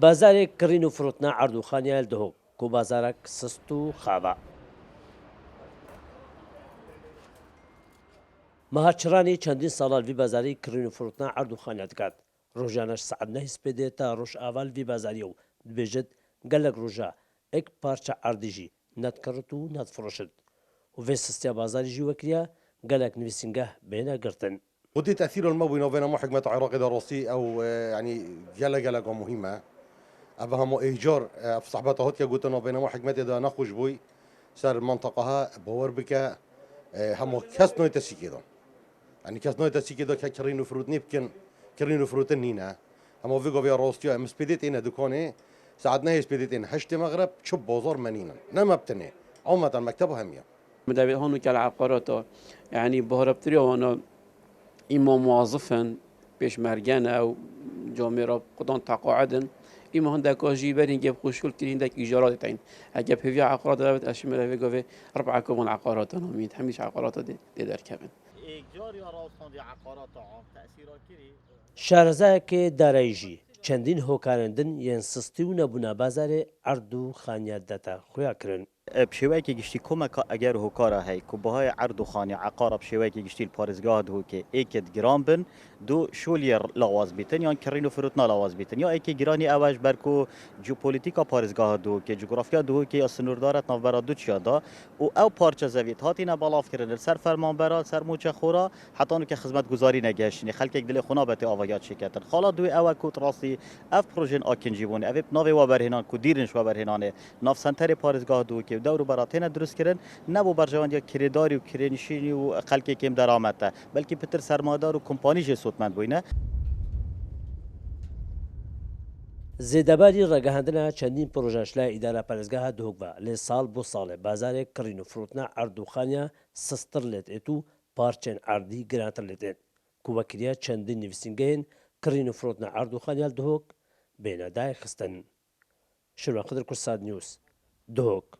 بازارێک کڕین و فرۆتنا عەردوخانیان دەهۆک کۆ بازارێک سست و خاوە. مەهاچڕانی چەندین ساڵان وی بازاری کڕین و فرۆتنا عەردوخانیا دەکات. ڕۆژانەش سەعەت نەهی سپێدێت تا ڕۆژ ئاوال وی بازاریە و دبێژێت گەلک ڕۆژە ئێک پارچە عەردیژی نەتکڕت و نەتفرۆشت و vê sistiya bazarî jî wekiriya gelek nivîsîngeh bêne girtin. ودي تأثير الموي نوفينا مو حكمة عراقي دروسي أو يعني جلا مهمة أفهم إيجار في صحبته هوت يقول نوفينا مو حكمة إذا نخوش بوي صار منطقها بور بك هم كاس نوي تسيكيدو يعني كاس نوي تسيكيدو كرينو فروتني بكن كرينو فروتنينا هم فيجو في روستيا مسبيدت إنا دكاني ساعدنا هي سبيدت إن حشت مغرب شب بازار منينا نما بتني عمة مكتبها همية مدابي هون كالعقارات يعني بهربتري وانا إما موظفا بيش مرجانا أو جامعة قطان تقاعدا إما هندك جيبرين جاب خوشول كرين دك إيجارات تعين هجاب هفيا عقارات دابت أشمل هفيا قفي 4 كمان عقارات أنا ميت حميش عقارات دي در كمان إيجار يا راستان دي عقارات عام تأثيرات كري شارەزایەکێ دارایژی چەندین هۆکارندن یان سستی و نەبوونا بازارێ عەرد و خانیاردەتە خویاکردن. بشێوەیەکی گشتی کۆمەکە ئەگەر هۆکارە هەیە کو بەهای عەرد و خانی عقارە بشێوەیەکی گشتی پارێزگا دهوکێ ئێکت گران بن دو شۆلیە لاواز بیتن یان کڕین و فرۆتنا لاواز بیتن یا ئێکی گرانی ئەوەش بەرکۆ جیۆپۆلیتیکا پارێزگا دهوکێ جغرافیا دهوکێ یا سنووردارەت ناوبەرا دووچیادا و ئەو پارچە زەویت هاتینە بەڵاوکردن سەر فەرمانبەرا سەر موچە خۆرا حتانو کە خزمەتگوزاری نەگەشتنی خەلکێک دلێ خۆنا بەتێ ئاڤایات شێکەتن خاڵا دوێ ئەوە کوت ڕاستی ئەف پرۆژێن ئاکینجی بوون ئەvê navê wa berhênan ku dîrên wa berhênanê nav senterê parêzgah dûkê dewr û beratêne درستkirin ne bû berjevandiya kirêdarî û kirênişînî û xelkekêm deramet te belkî pitir sermadar û kompanî jê sotmend bûyne. زێدەباری ڕێگەهاندنا چەندین پرۆژەش لای ئیدارە پارێزگاها دهۆکبە لێ ساڵ بۆ ساڵێ بازارێک کڕین و فرۆتنا عەردوخانیا سستر لێت ئێت و پارچێن عەردی گرانتر لێتێن کو وەکریە چەندین نویسینگەیەن کڕین و فرۆتنا عەردوخانیال دهۆک بێنە دای خستن. شروع قدر کورساد نیوز دهۆک.